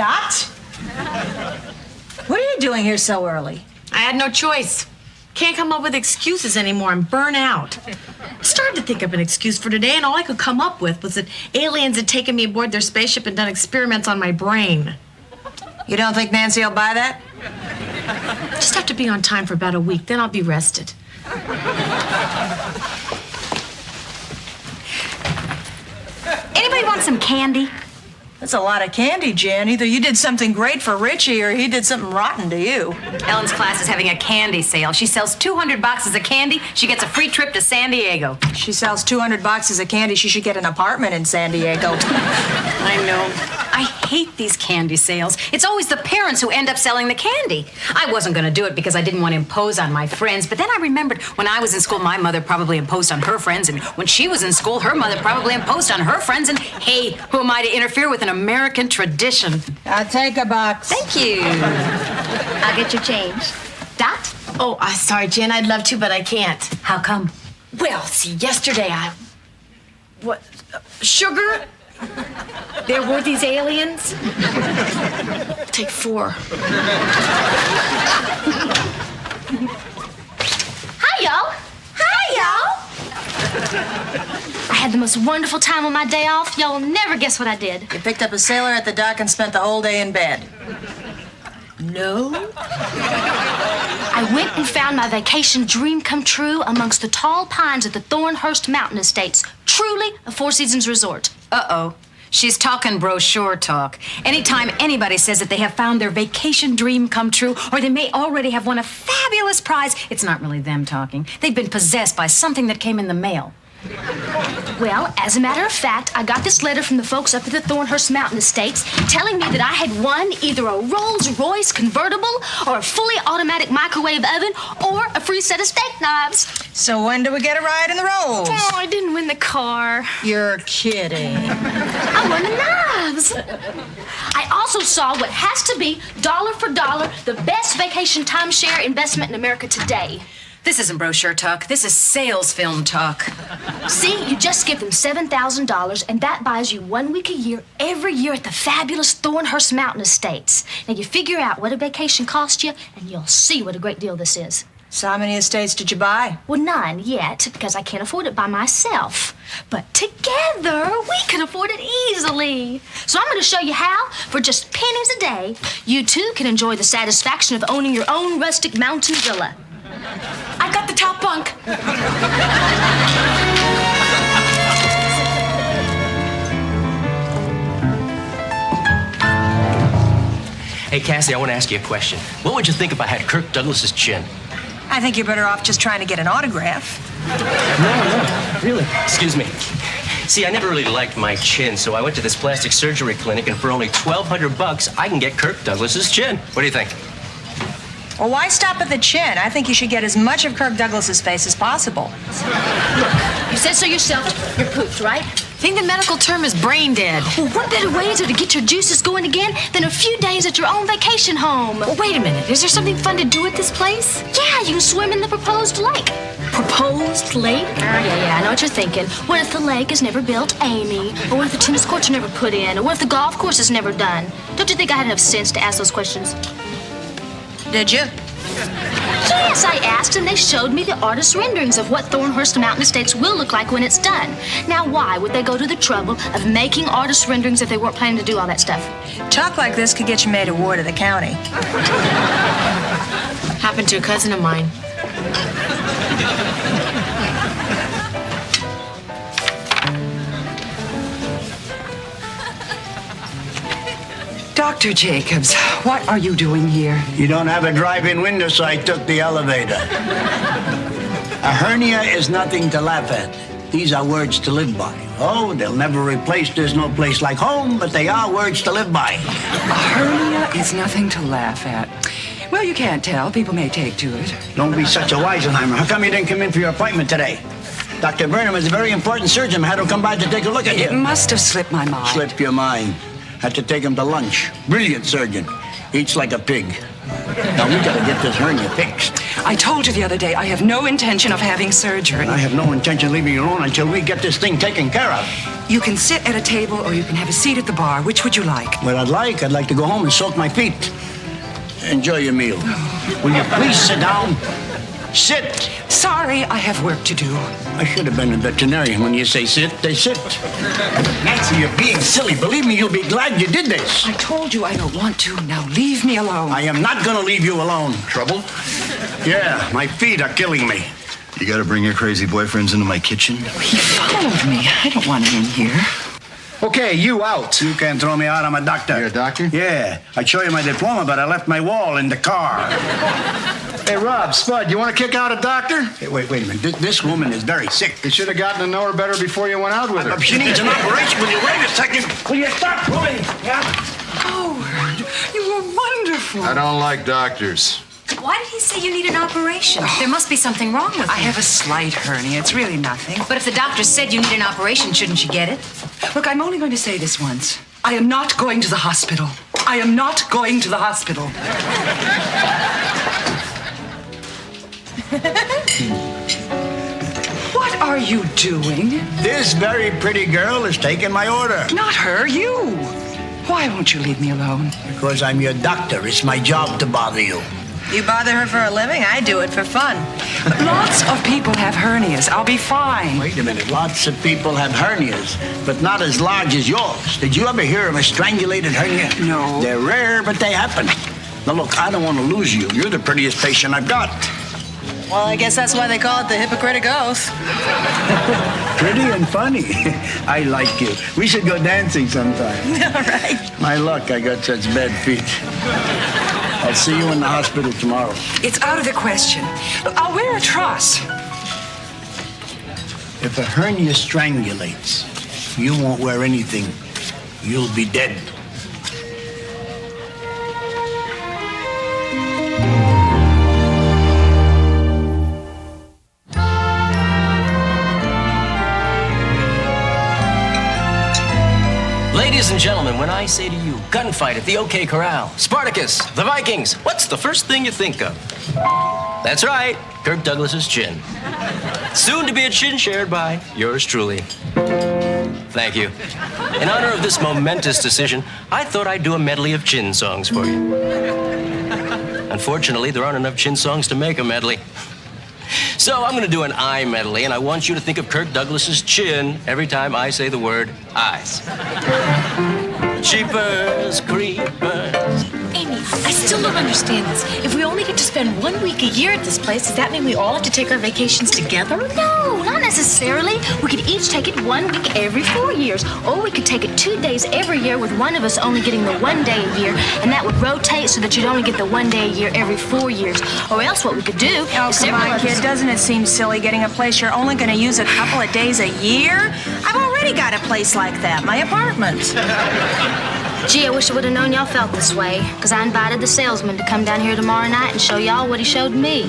Dot? What are you doing here so early? I had no choice. Can't come up with excuses anymore. I'm burnt out. I started to think of an excuse for today, and all I could come up with was that aliens had taken me aboard their spaceship and done experiments on my brain. You don't think Nancy will buy that? Just have to be on time for about a week, then I'll be rested. Anybody want some candy? That's a lot of candy, Jan. Either you did something great for Richie or he did something rotten to you. Ellen's class is having a candy sale. She sells 200 boxes of candy. She gets a free trip to San Diego. She sells 200 boxes of candy. She should get an apartment in San Diego. I know. I hate these candy sales. It's always the parents who end up selling the candy. I wasn't going to do it because I didn't want to impose on my friends, but then I remembered when I was in school, my mother probably imposed on her friends, and when she was in school, her mother probably imposed on her friends, and hey, who am I to interfere with an American tradition? I'll take a box. Thank you. I'll get your change. Dot? Oh, sorry, Jen. I'd love to, but I can't. How come? Well, see, yesterday What? Sugar? There were these aliens? Take 4. Hi, y'all. Hi, y'all. I had the most wonderful time on my day off. Y'all will never guess what I did. You picked up a sailor at the dock and spent the whole day in bed. No. I went and found my vacation dream come true amongst the tall pines of the Thornhurst Mountain Estates. Truly a Four Seasons resort. Uh-oh. She's talking brochure talk. Anytime anybody says that they have found their vacation dream come true, or they may already have won a fabulous prize, it's not really them talking. They've been possessed by something that came in the mail. Well, as a matter of fact, I got this letter from the folks up at the Thornhurst Mountain Estates telling me that I had won either a Rolls-Royce convertible or a fully automatic microwave oven or a free set of steak knives. So when do we get a ride in the Rolls? Oh, I didn't win the car. You're kidding. I won the knives. I also saw what has to be, dollar for dollar, the best vacation timeshare investment in America today. This isn't brochure talk. This is sales film talk. See, you just give them $7,000, and that buys you 1 week a year, every year at the fabulous Thornhurst Mountain Estates. Now, you figure out what a vacation cost you, and you'll see what a great deal this is. So how many estates did you buy? Well, none yet, because I can't afford it by myself. But together, we can afford it easily. So I'm going to show you how, for just pennies a day, you too can enjoy the satisfaction of owning your own rustic mountain villa. I got the top bunk. Hey, Cassie, I want to ask you a question. What would you think if I had Kirk Douglas's chin? I think you're better off just trying to get an autograph. No, really. Excuse me. See, I never really liked my chin, so I went to this plastic surgery clinic, and for only $1,200, I can get Kirk Douglas's chin. What do you think? Well, why stop at the chin? I think you should get as much of Kirk Douglas's face as possible. Look, you said so yourself. You're pooped, right? I think the medical term is brain dead. Well, what better way is there to get your juices going again than a few days at your own vacation home? Well, wait a minute. Is there something fun to do at this place? Yeah, you can swim in the proposed lake. Proposed lake? Yeah, I know what you're thinking. What if the lake is never built, Amy? Or what if the tennis courts are never put in? Or what if the golf course is never done? Don't you think I had enough sense to ask those questions? Did you? Yes, I asked, and they showed me the artist's renderings of what Thornhurst Mountain Estates will look like when it's done. Now, why would they go to the trouble of making artist renderings if they weren't planning to do all that stuff? Talk like this could get you made a ward of the county. Happened to a cousin of mine. Dr. Jacobs, what are you doing here? You don't have a drive-in window, so I took the elevator. A hernia is nothing to laugh at. These are words to live by. Oh, they'll never replace There's No Place Like Home, but they are words to live by. A hernia is nothing to laugh at. Well, you can't tell. People may take to it. Don't be such a Weisenheimer. How come you didn't come in for your appointment today? Dr. Burnham is a very important surgeon. I had him come by to take a look at you. It must have slipped my mind. Slipped your mind. Had to take him to lunch. Brilliant surgeon. Eats like a pig. Now, we gotta get this hernia fixed. I told you the other day I have no intention of having surgery. I have no intention of leaving you alone until we get this thing taken care of. You can sit at a table or you can have a seat at the bar. Which would you like? What I'd like to go home and soak my feet. Enjoy your meal. Will you please sit down? Sit. Sorry, I have work to do. I should have been a veterinarian. When you say sit, they sit. Nancy, you're being silly. Believe me, you'll be glad you did this. I told you I don't want to. Now leave me alone. I am not gonna leave you alone. Trouble? Yeah, my feet are killing me. You gotta bring your crazy boyfriends into my kitchen? He followed me. I don't want him in here. Okay, you out. You can't throw me out. I'm a doctor. You're a doctor? Yeah. I'd show you my diploma, but I left my wall in the car. Hey, Rob, Spud, you want to kick out a doctor? Hey, wait a minute. This woman is very sick. You should have gotten to know her better before you went out with her. She needs an operation. Will you wait a second? Will you stop pulling? Yeah. Howard, you were wonderful. I don't like doctors. Why did he say you need an operation? There must be something wrong with I you. have a slight hernia. It's really nothing. But if the doctor said you need an operation, shouldn't you get it? Look, I'm only going to say this once. I am not going to the hospital. I am not going to the hospital. What are you doing? This very pretty girl is taking my order. Not her, you. Why won't you leave me alone? Because I'm your doctor. It's my job to bother you. You bother her for a living? I do it for fun. Lots of people have hernias. I'll be fine. Wait a minute. Lots of people have hernias, but not as large as yours. Did you ever hear of a strangulated hernia? No. They're rare, but they happen. Now, look, I don't want to lose you. You're the prettiest patient I've got. Well, I guess that's why they call it the Hippocratic Oath. Pretty and funny. I like you. We should go dancing sometime. All right. My luck, I got such bad feet. I'll see you in the hospital tomorrow. It's out of the question. I'll wear a truss. If a hernia strangulates, you won't wear anything. You'll be dead. Ladies and gentlemen, when I say to you, gunfight at the OK Corral, Spartacus, the Vikings, what's the first thing you think of? That's right, Kirk Douglas's chin. Soon to be a chin shared by yours truly. Thank you. In honor of this momentous decision, I thought I'd do a medley of chin songs for you. Unfortunately, there aren't enough chin songs to make a medley. So I'm going to do an eye medley, and I want you to think of Kirk Douglas's chin every time I say the word eyes. Cheapers, creepers. Amy, I still don't understand this. If we only get to spend 1 week a year at this place, does that mean we all have to take our vacations together? No, not necessarily. We could each take it 1 week every 4 years, or we could take it 2 days every year with one of us only getting the 1 day a year, and that would rotate so that you'd only get the 1 day a year every 4 years. Or else what we could do Oh, is come on, kid. Doesn't it seem silly getting a place you're only going to use a couple of days a year? I've already got a place like that, my apartment. Gee, I wish I would have known y'all felt this way, because I invited the salesman to come down here tomorrow night and show y'all what he showed me.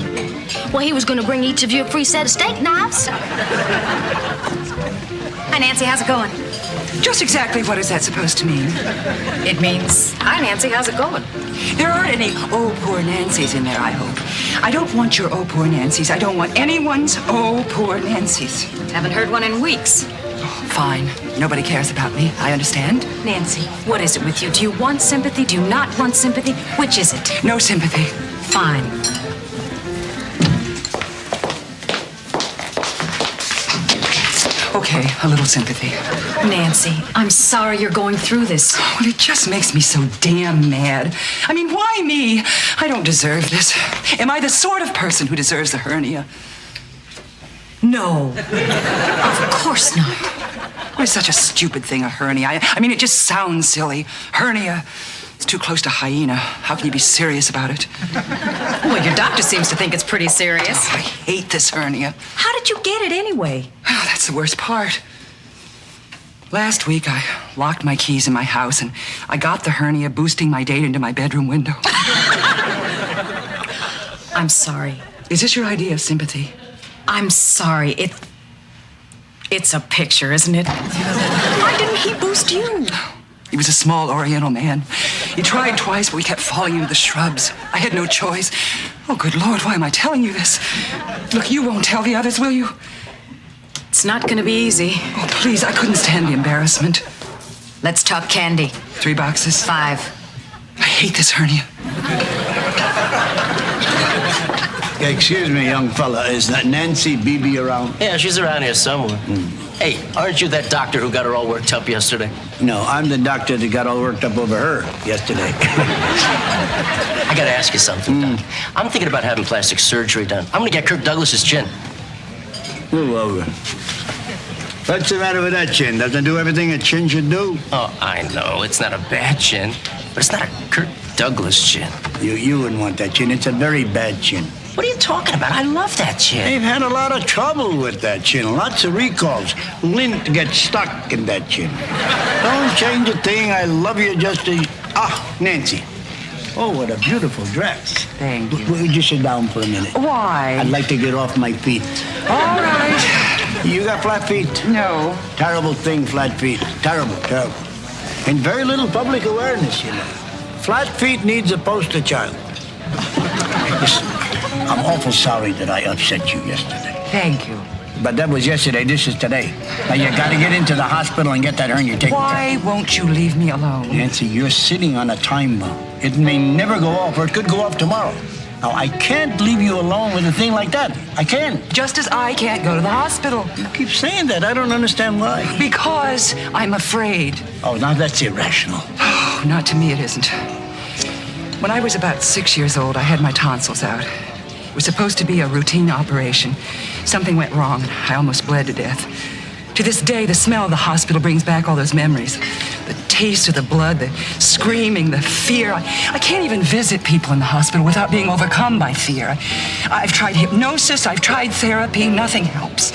Well, he was going to bring each of you a free set of steak knives. Hi, Nancy. How's it going? Just exactly what is that supposed to mean? It means, hi, Nancy. How's it going? There aren't any oh poor Nancys in there, I hope. I don't want your oh poor Nancys. I don't want anyone's oh poor Nancys. Haven't heard one in weeks. Fine. Nobody cares about me. I understand. Nancy, what is it with you? Do you want sympathy? Do you not want sympathy? Which is it? No sympathy. Fine. Okay, a little sympathy. Nancy, I'm sorry you're going through this. Well, it just makes me so damn mad. I mean, why me? I don't deserve this. Am I the sort of person who deserves a hernia? No. Of course not. What is such a stupid thing, a hernia? I mean, it just sounds silly. Hernia. It's too close to hyena. How can you be serious about it? Well, your doctor seems to think it's pretty serious. I hate this hernia. How did you get it anyway? Oh, that's the worst part. Last week, I locked my keys in my house, and I got the hernia boosting my date into my bedroom window. I'm sorry. Is this your idea of sympathy? I'm sorry. It's a picture, isn't it? Why didn't he boost you? He was a small Oriental man. He tried twice, but we kept falling into the shrubs. I had no choice. Oh, good Lord, why am I telling you this? Look, you won't tell the others, will you? It's not gonna be easy. Oh, please, I couldn't stand the embarrassment. Let's talk candy. 3 boxes? 5. I hate this hernia. Excuse me, young fella. Is that Nancy Beebe around? Yeah, she's around here somewhere. Hey, aren't you that doctor who got her all worked up yesterday? No, I'm the doctor that got all worked up over her yesterday. I gotta ask you something, Doc. I'm thinking about having plastic surgery done. I'm gonna get Kirk Douglas's chin. Move over. What's the matter with that chin? Doesn't do everything a chin should do? Oh, I know. It's not a bad chin, but it's not a Kirk Douglas chin. You wouldn't want that chin. It's a very bad chin. What are you talking about? I love that chin. They've had a lot of trouble with that chin. Lots of recalls. Lint gets stuck in that chin. Don't change a thing. I love you just as... Ah, Nancy. Oh, what a beautiful dress. Thank you. Would you sit down for a minute? Why? I'd like to get off my feet. All right. You got flat feet? No. Terrible thing, flat feet. Terrible, terrible. And very little public awareness, you know. Flat feet needs a poster child. Listen, I'm awful sorry that I upset you yesterday. Thank you. But that was yesterday. This is today. Now, you got to get into the hospital and get that hernia taken care Why won't you leave me alone? of. Nancy, you're sitting on a time bomb. It may never go off, or it could go off tomorrow. Now, I can't leave you alone with a thing like that. I can't. Just as I can't go to the hospital. You keep saying that. I don't understand why. Because I'm afraid. Oh, now that's irrational. Oh, not to me it isn't. When I was about 6 years old, I had my tonsils out. It was supposed to be a routine operation. Something went wrong. I almost bled to death. To this day, the smell of the hospital brings back all those memories. The taste of the blood, the screaming, the fear. I can't even visit people in the hospital without being overcome by fear. I've tried hypnosis, I've tried therapy, nothing helps.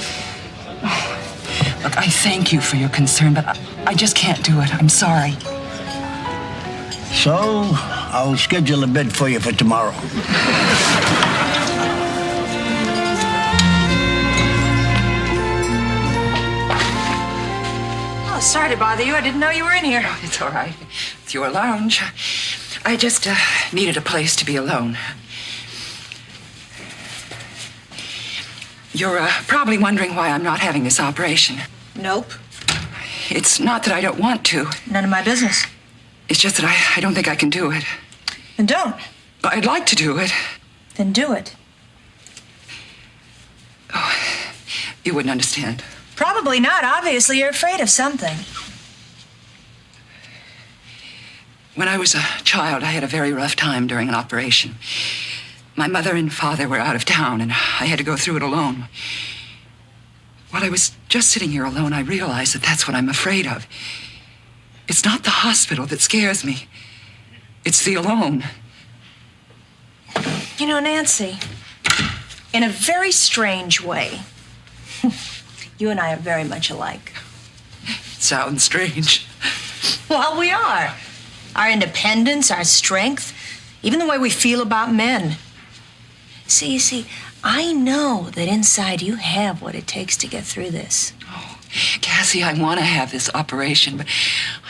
Oh, look, I thank you for your concern, but I just can't do it. I'm sorry. So, I'll schedule a bed for you for tomorrow. Oh, sorry to bother you. I didn't know you were in here. It's all right. It's your lounge. I just needed a place to be alone. You're probably wondering why I'm not having this operation. Nope. It's not that I don't want to. None of my business. It's just that I don't think I can do it. Then don't. I'd like to do it. Then do it. Oh, you wouldn't understand. Probably not. Obviously, you're afraid of something. When I was a child, I had a very rough time during an operation. My mother and father were out of town, and I had to go through it alone. While I was just sitting here alone, I realized that that's what I'm afraid of. It's not the hospital that scares me. It's the alone. You know, Nancy, in a very strange way, you and I are very much alike. Sounds strange. Well, we are. Our independence, our strength, even the way we feel about men. You see, I know that inside you have what it takes to get through this. Oh, Cassie, I want to have this operation, but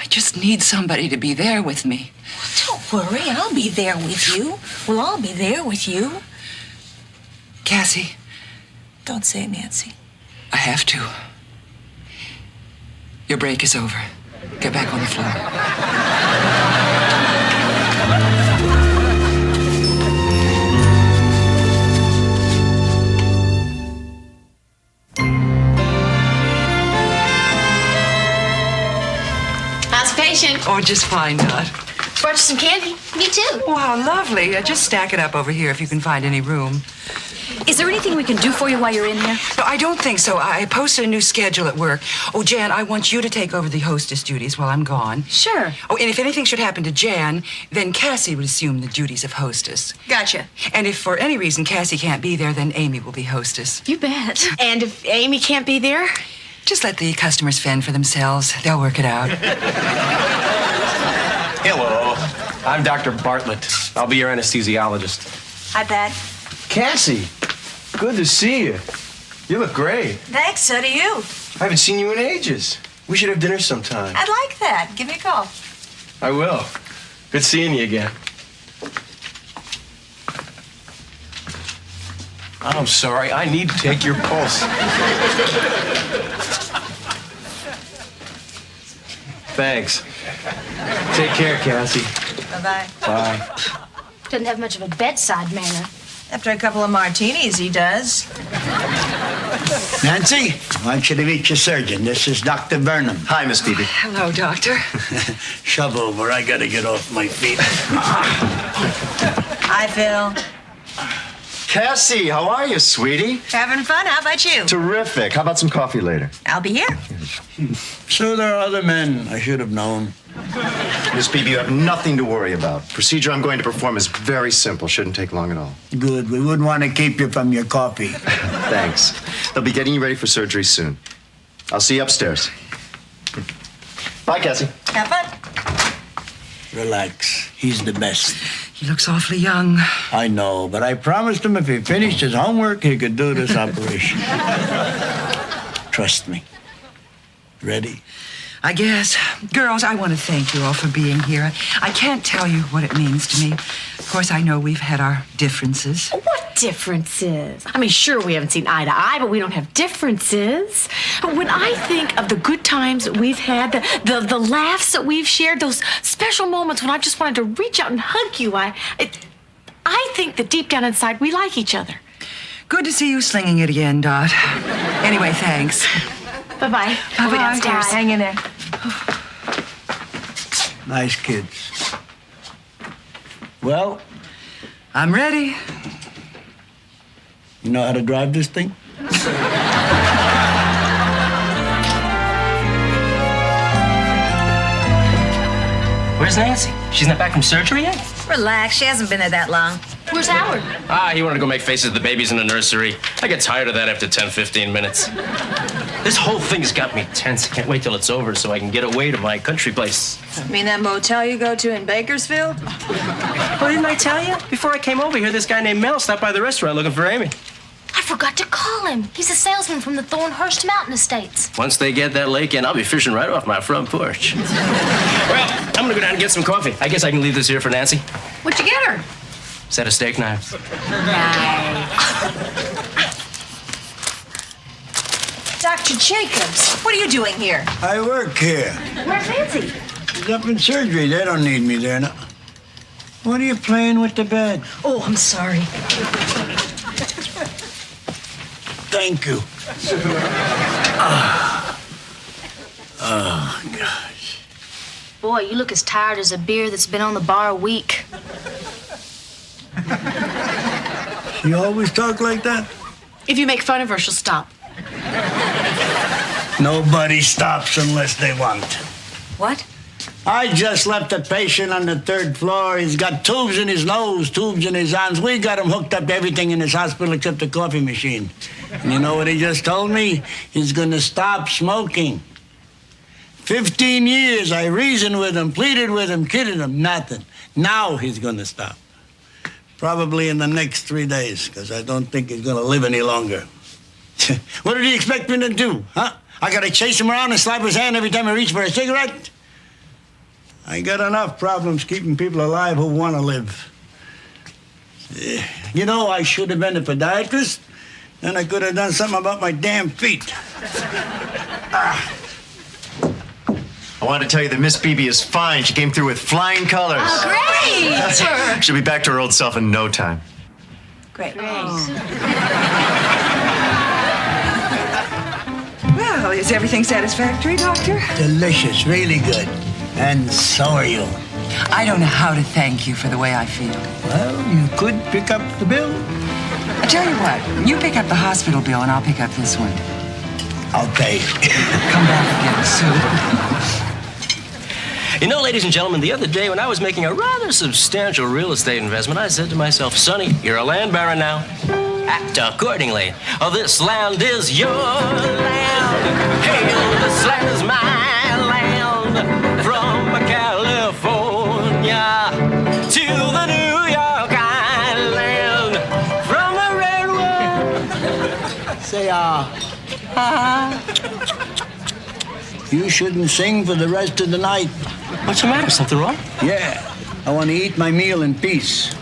I just need somebody to be there with me. Well, don't worry, I'll be there with you. We'll all be there with you. Cassie. Don't say it, Nancy. I have to. Your break is over. Get back on the floor. How's the patient? Oh, just fine, Dot. Brought you some candy. Me too. Oh, how lovely. Just stack it up over here if you can find any room. Is there anything we can do for you while you're in here? No, I don't think so. I posted a new schedule at work. Oh, Jan, I want you to take over the hostess duties while I'm gone. Sure. Oh, and if anything should happen to Jan, then Cassie would assume the duties of hostess. Gotcha. And if for any reason Cassie can't be there, then Amy will be hostess. You bet. And if Amy can't be there? Just let the customers fend for themselves. They'll work it out. Hello. I'm Dr. Bartlett. I'll be your anesthesiologist. Hi, Pat. Cassie, good to see you. You look great. Thanks, so do you. I haven't seen you in ages. We should have dinner sometime. I'd like that. Give me a call. I will. Good seeing you again. I'm sorry. I need to take your pulse. Thanks. Take care, Cassie. Bye-bye. Bye. Doesn't have much of a bedside manner. After a couple of martinis, he does. Nancy, I want you to meet your surgeon. This is Dr. Burnham. Hi, Miss Phoebe. Hello, doctor. Shove over. I gotta get off my feet. Hi, Phil. Cassie, how are you, sweetie? Having fun? How about you? Terrific. How about some coffee later? I'll be here. So there are other men I should have known. Miss Phoebe, you have nothing to worry about. Procedure I'm going to perform is very simple. Shouldn't take long at all. Good. We wouldn't want to keep you from your coffee. Thanks. They'll be getting you ready for surgery soon. I'll see you upstairs. Bye, Cassie. Have fun. Relax. He's the best. He looks awfully young. I know, but I promised him if he finished his homework, he could do this operation. Trust me. Ready? I guess. Girls, I want to thank you all for being here. I can't tell you what it means to me. Of course, I know we've had our differences. What differences? I mean, sure, we haven't seen eye to eye, but we don't have differences. When I think of the good times that we've had, the laughs that we've shared, those special moments when I just wanted to reach out and hug you, I think that deep down inside we like each other. Good to see you slinging it again, Dot. Anyway, thanks. Bye-bye. Bye-bye. Go downstairs. Hang in there. Nice kids. Well, I'm ready. you know how to drive this thing? Where's Nancy? She's not back from surgery yet? Relax. She hasn't been there that long. Where's Howard? He wanted to go make faces at the babies in the nursery. I get tired of that after 10, 15 minutes. This whole thing's got me tense. I can't wait till it's over so I can get away to my country place. You mean that motel you go to in Bakersfield? Well, didn't I tell you? Before I came over here, this guy named Mel stopped by the restaurant looking for Amy. I forgot to call him. He's a salesman from the Thornhurst Mountain Estates. Once they get that lake in, I'll be fishing right off my front porch. Well, I'm gonna go down and get some coffee. I guess I can leave this here for Nancy. What'd you get her? Set of steak knives. Dr. Jacobs, what are you doing here? I work here. Where's Nancy? He's up in surgery. They don't need me there now. What are you playing with the bed? Oh, I'm sorry. Thank you. Oh, gosh. Boy, you look as tired as a beer that's been on the bar a week. You always talk like that? If you make fun of her, she'll stop. Nobody stops unless they want. What? I just left a patient on the 3rd floor. He's got tubes in his nose, tubes in his arms. We got him hooked up to everything in this hospital except the coffee machine. And you know what he just told me? He's gonna stop smoking. 15 years I reasoned with him, pleaded with him, kidded him, nothing. Now he's gonna stop. Probably in the next 3 days, because I don't think he's gonna live any longer. What did he expect me to do, huh? I gotta chase him around and slap his hand every time I reach for a cigarette? I got enough problems keeping people alive who want to live. You know, I should have been a podiatrist. Then I could have done something about my damn feet. I wanted to tell you that Miss Phoebe is fine. She came through with flying colors. Oh, great! She'll be back to her old self in no time. Great. Well, is everything satisfactory, Doctor? Delicious, really good. And so are you. I don't know how to thank you for the way I feel. Well, you could pick up the bill. I tell you what, you pick up the hospital bill and I'll pick up this one. I'll pay. Come back again soon. You know, ladies and gentlemen, the other day when I was making a rather substantial real estate investment, I said to myself, Sonny, you're a land baron now. Act accordingly. Oh, this land is your land. Hail, this land is my land. From California to the New York Island. From the redwood. Say, You shouldn't sing for the rest of the night. What's the matter? Something wrong? Yeah, I want to eat my meal in peace.